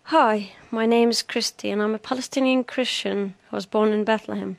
Hi, my name is Christy and I'm a Palestinian Christian who was born in Bethlehem.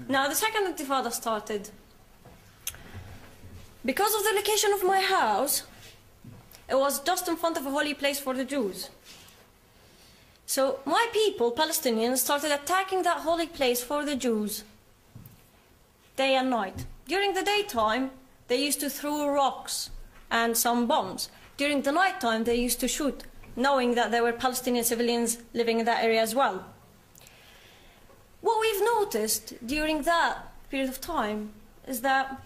Now the second Intifada started. Because of the location of my house, it was just in front of a holy place for the Jews. So my people, Palestinians, started attacking that holy place for the Jews day and night. During the daytime, they used to throw rocks and some bombs. During the nighttime, they used to shoot, knowing that there were Palestinian civilians living in that area as well. What we've noticed during that period of time is that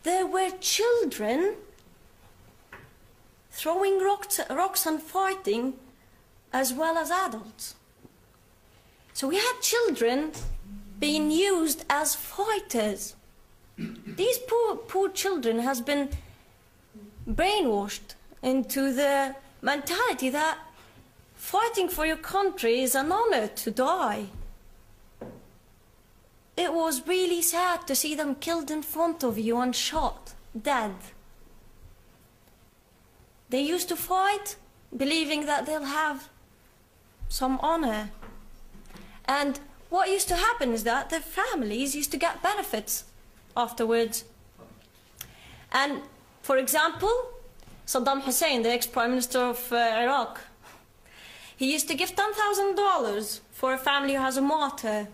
there were children throwing rocks and fighting as well as adults. So we had children being used as fighters. These poor children has been brainwashed into the mentality that fighting for your country is an honor to die. It was really sad to see them killed in front of you and shot, dead. They used to fight believing that they'll have some honor. And what used to happen is that their families used to get benefits afterwards. And, for example, Saddam Hussein, the ex-Prime Minister of Iraq, he used to give $10,000 for a family who has a martyr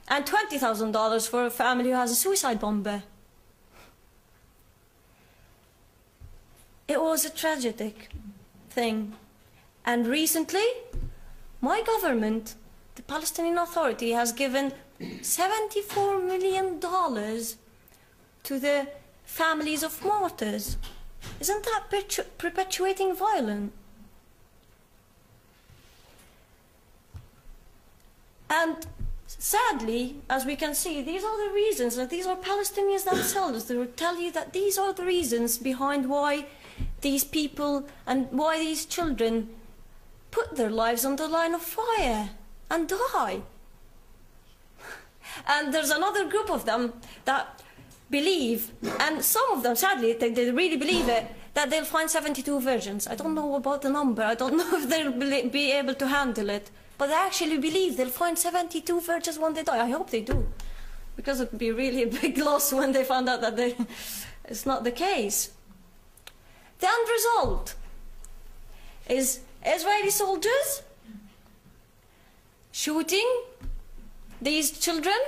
and $20,000 for a family who has a suicide bomber. It was a tragic thing. And recently, my government, the Palestinian Authority, has given $74 million to the families of martyrs. Isn't that perpetuating violence? And sadly, as we can see, these are the reasons, and these are Palestinians themselves. They will tell you that these are the reasons behind why these people and why these children put their lives on the line of fire and die. And there's another group of them that believe, and some of them, sadly, they really believe it, that they'll find 72 virgins. I don't know about the number. I don't know if they'll be able to handle it. But they actually believe they'll find 72 virgins when they die. I hope they do. Because it would be really a big loss when they found out that it's not the case. The end result is Israeli soldiers shooting these children.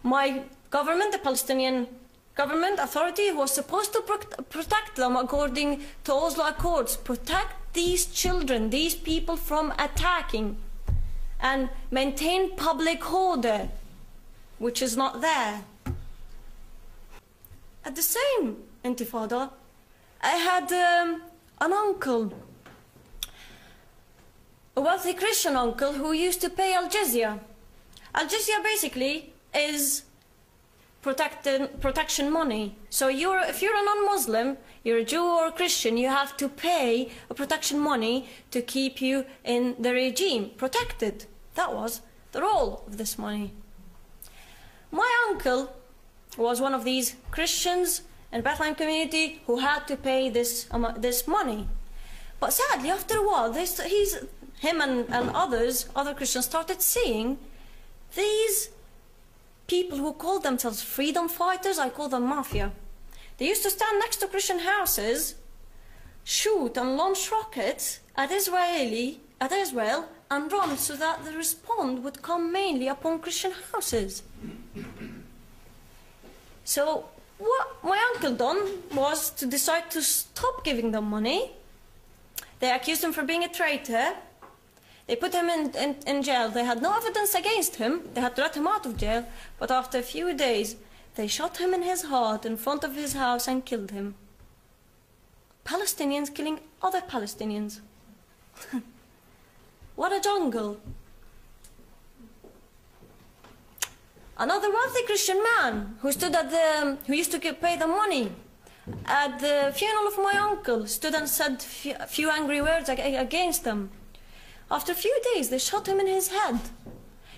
My government, the Palestinian government authority, was supposed to protect them according to Oslo Accords, protect these children, these people from attacking and maintain public order, which is not there. At the same Intifada, I had an uncle, a wealthy Christian uncle who used to pay Al-Jizya. Al-Jizya basically is protection money. So if you're a non-Muslim, you're a Jew or a Christian, you have to pay a protection money to keep you in the regime, protected. That was the role of this money. My uncle was one of these Christians in Bethlehem community who had to pay this money. But sadly, after a while, him and other Christians started seeing these people who called themselves freedom fighters. I call them mafia. They used to stand next to Christian houses, shoot and launch rockets at Israel and run so that the response would come mainly upon Christian houses. So what my uncle done was to decide to stop giving them money. They accused him for being a traitor. They put him in jail. They had no evidence against him. They had to let him out of jail. But after a few days, they shot him in his heart in front of his house and killed him. Palestinians killing other Palestinians. What a jungle. Another wealthy Christian man who used to pay the money at the funeral of my uncle stood and said a few angry words against them. After a few days, they shot him in his head.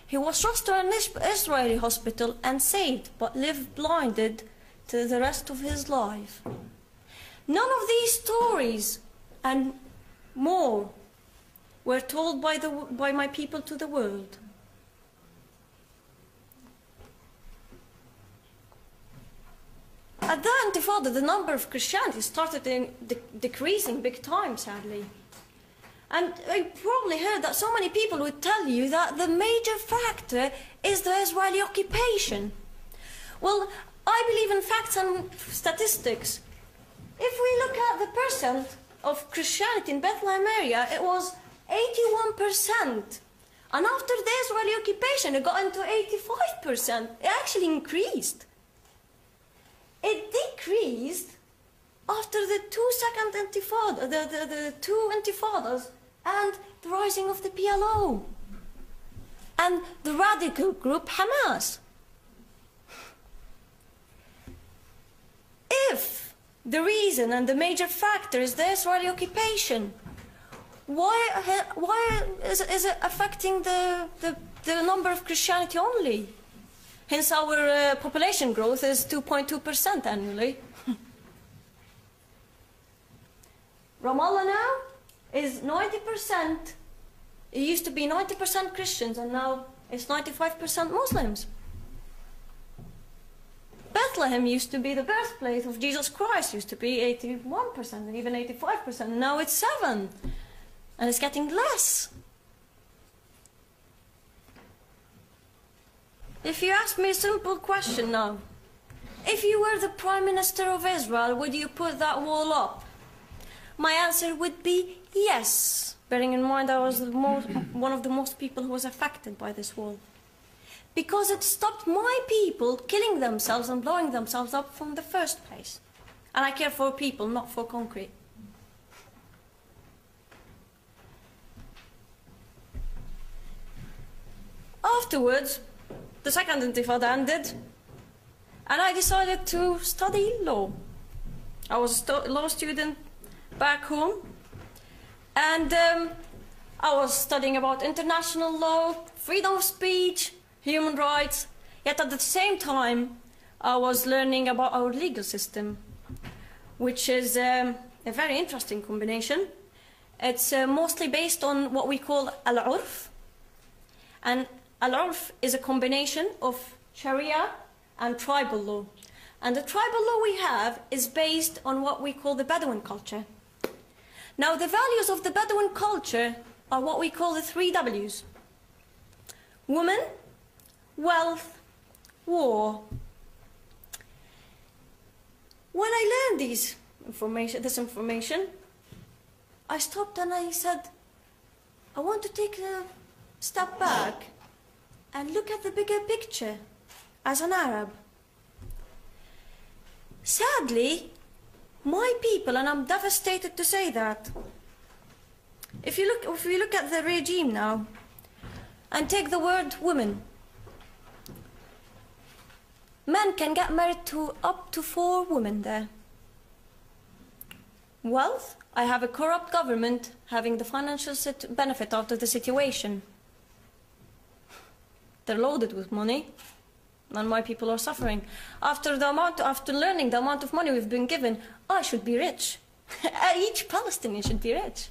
He was rushed to an Israeli hospital and saved, but lived blinded to the rest of his life. None of these stories and more were told by my people to the world. At the Intifada, the number of Christianity started decreasing big time, sadly. And I probably heard that so many people would tell you that the major factor is the Israeli occupation. Well, I believe in facts and statistics. If we look at the percent of Christianity in Bethlehem area, it was 81%. And after the Israeli occupation, it got into 85%. It actually increased. It decreased after the two intifadas and the rising of the PLO and the radical group Hamas. If the reason and the major factor is the Israeli occupation, why is it affecting the number of Christianity only? Hence our population growth is 2.2% annually. Ramallah now is 90%. It used to be 90% Christians, and now it's 95% Muslims. Bethlehem used to be the birthplace of Jesus Christ, used to be 81% and even 85%. And now it's 7%, and it's getting less. If you ask me a simple question now, if you were the Prime Minister of Israel, would you put that wall up? My answer would be yes, bearing in mind I was one of the most people who was affected by this wall. Because it stopped my people killing themselves and blowing themselves up from the first place. And I care for people, not for concrete. Afterwards, the second Intifada ended, and I decided to study law. I was a law student back home, and I was studying about international law, freedom of speech, human rights, yet at the same time I was learning about our legal system, which is a very interesting combination. It's mostly based on what we call al-urf, and al-urf is a combination of Sharia and tribal law. And the tribal law we have is based on what we call the Bedouin culture. Now, the values of the Bedouin culture are what we call the 3 Ws. Woman, wealth, war. When I learned this information, I stopped and I said, I want to take a step back and look at the bigger picture as an Arab. Sadly, my people, and I'm devastated to say that, if you look at the regime now and take the word women, men can get married to up to 4 women there. Wealth, I have a corrupt government having the financial benefit out of the situation. They're loaded with money, and my people are suffering. After learning the amount of money we've been given, I should be rich. Each Palestinian should be rich.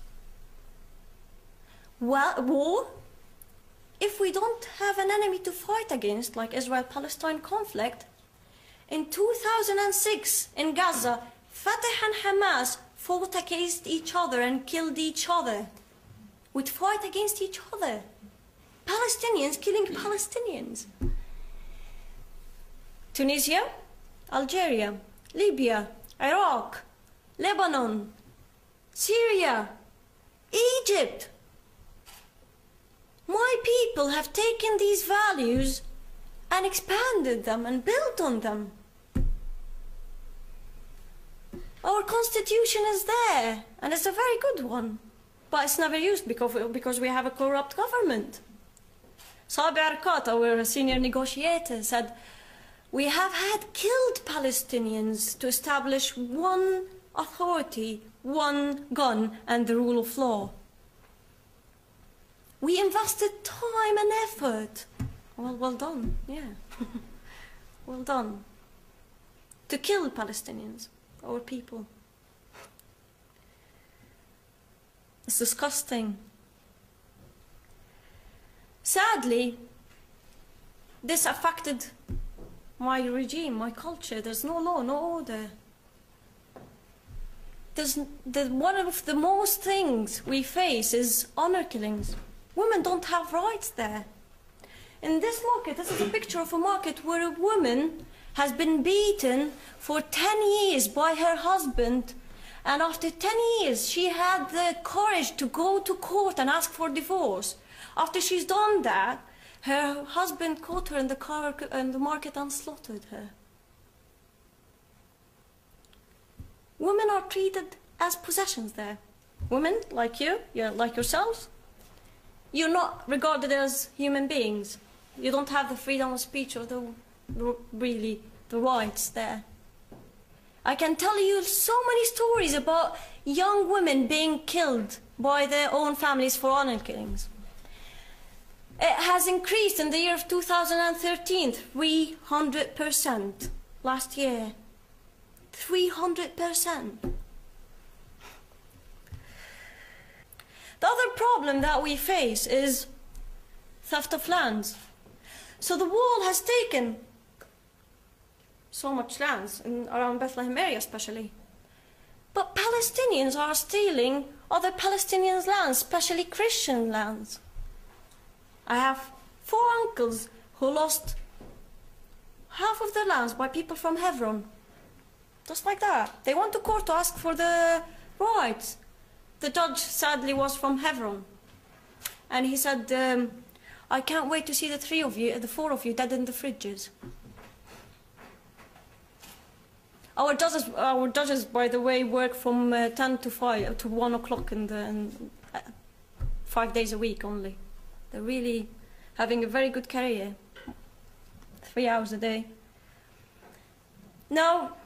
Well, war, if we don't have an enemy to fight against, like Israel-Palestine conflict, in 2006 in Gaza, Fatah and Hamas fought against each other and killed each other. We'd fight against each other. Palestinians killing Palestinians. Tunisia, Algeria, Libya, Iraq, Lebanon, Syria, Egypt. My people have taken these values and expanded them and built on them. Our constitution is there, and it's a very good one, but it's never used because we have a corrupt government. Sabi Arkat, our senior negotiator, said, we have had killed Palestinians to establish one authority, one gun, and the rule of law. We invested time and effort. Well done, yeah. Well done. To kill Palestinians, our people. It's disgusting. Sadly, this affected my regime, my culture. There's no law, no order. One of the most things we face is honor killings. Women don't have rights there. In this market, this is a picture of a market where a woman has been beaten for 10 years by her husband, and after 10 years she had the courage to go to court and ask for divorce. After she's done that, her husband caught her in the market and slaughtered her. Women are treated as possessions there. Women, like you, like yourselves, you're not regarded as human beings. You don't have the freedom of speech or really the rights there. I can tell you so many stories about young women being killed by their own families for honor killings. It has increased in the year of 2013, 300% last year. 300%. The other problem that we face is theft of lands. So the wall has taken so much lands around Bethlehem area especially. But Palestinians are stealing other Palestinians' lands, especially Christian lands. I have 4 uncles who lost half of their lands by people from Hebron. Just like that. They went to court to ask for the rights. The judge sadly was from Hebron. And he said, I can't wait to see the 4 of you dead in the fridges. Our judges, by the way, work from 10 to 5 to 1 o'clock in 5 days a week only. They're really having a very good career. 3 hours a day. Now,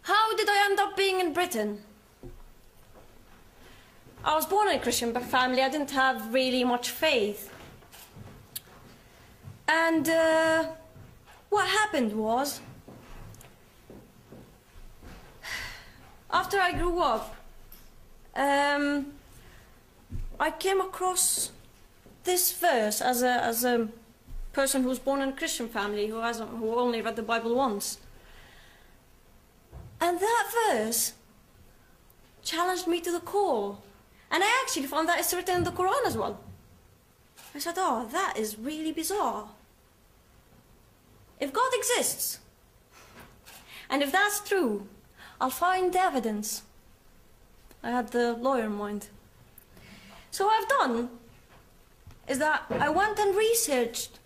how did I end up being in Britain? I was born in a Christian family. I didn't have really much faith. And what happened was, after I grew up, I came across this verse as a person who was born in a Christian family, who only read the Bible once. And that verse challenged me to the core. And I actually found that it's written in the Quran as well. I said, oh, that is really bizarre. If God exists, and if that's true, I'll find the evidence. I had the lawyer in mind. So what I've done is that I went and researched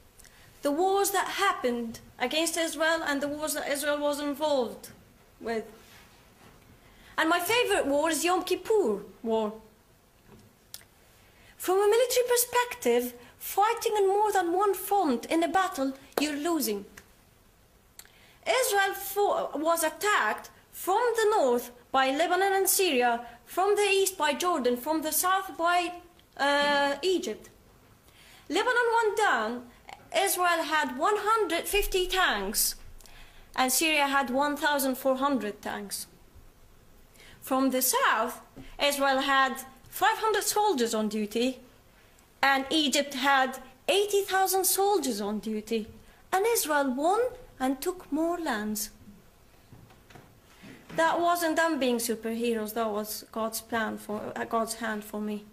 the wars that happened against Israel and the wars that Israel was involved with. And my favorite war is Yom Kippur War. From a military perspective, fighting in more than one front in a battle, you're losing. Israel was attacked from the north by Lebanon and Syria, from the east by Jordan, from the south by Egypt. Lebanon went down. Israel had 150 tanks, and Syria had 1,400 tanks. From the south, Israel had 500 soldiers on duty, and Egypt had 80,000 soldiers on duty. And Israel won and took more lands. That wasn't them being superheroes, that was God's plan God's hand for me.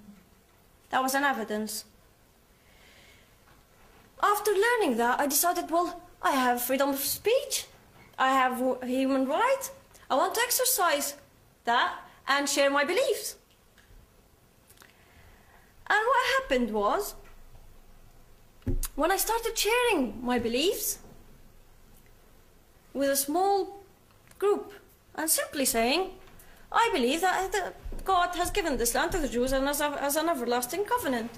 That was an evidence. After learning that, I decided, well, I have freedom of speech, I have human rights, I want to exercise that and share my beliefs. And what happened was, when I started sharing my beliefs with a small group and simply saying, I believe that God has given this land to the Jews and as an everlasting covenant.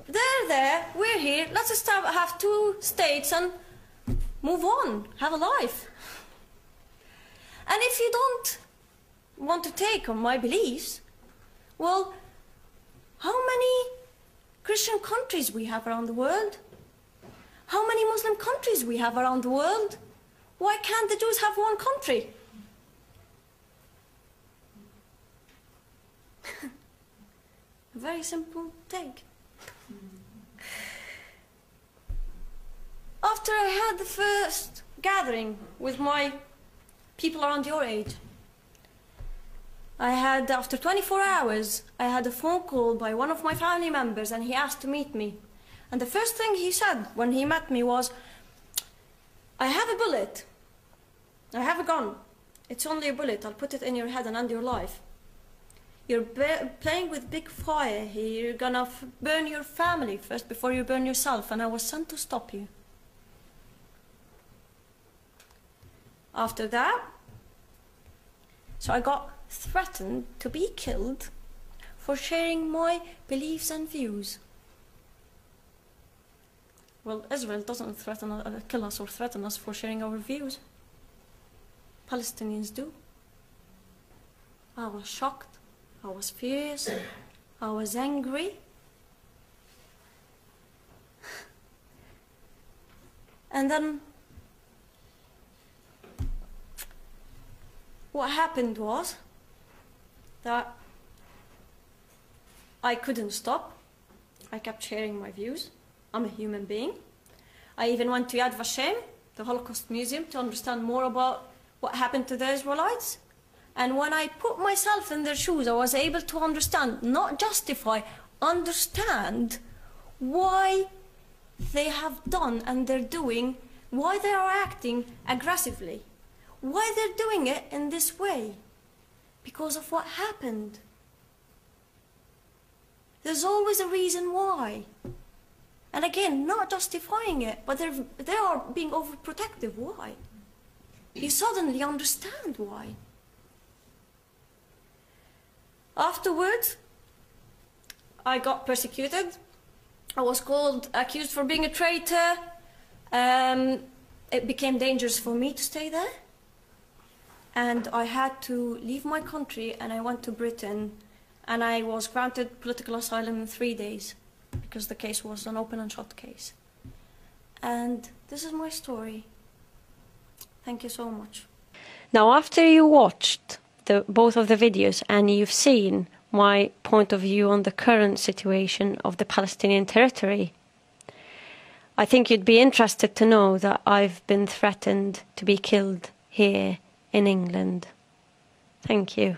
They're there, we're here, let's have 2 states and move on, have a life. And if you don't want to take on my beliefs, well, how many Christian countries we have around the world? How many Muslim countries we have around the world? Why can't the Jews have one country? A very simple take. After I had the first gathering with my people around your age, after 24 hours, I had a phone call by one of my family members, and he asked to meet me. And the first thing he said when he met me was, I have a bullet. I have a gun. It's only a bullet. I'll put it in your head and end your life. You're playing with big fire here. You're gonna burn your family first before you burn yourself, and I was sent to stop you. After that, so I got threatened to be killed for sharing my beliefs and views. Well, Israel doesn't kill us or threaten us for sharing our views. Palestinians do. I was shocked. I was furious. I was angry. And then what happened was that I couldn't stop. I kept sharing my views. I'm a human being. I even went to Yad Vashem, the Holocaust Museum, to understand more about what happened to the Israelites. And when I put myself in their shoes, I was able to understand, not justify, understand why they have done and they're doing, why they are acting aggressively, why they're doing it in this way, because of what happened. There's always a reason why. And again, not justifying it, but they are being overprotective. Why? You suddenly understand why. Afterwards, I got persecuted. I was accused for being a traitor. It became dangerous for me to stay there. And I had to leave my country, and I went to Britain, and I was granted political asylum in 3 days, because the case was an open and shut case. And this is my story. Thank you so much. Now, after you watched both of the videos and you've seen my point of view on the current situation of the Palestinian territory, I think you'd be interested to know that I've been threatened to be killed here in England. Thank you.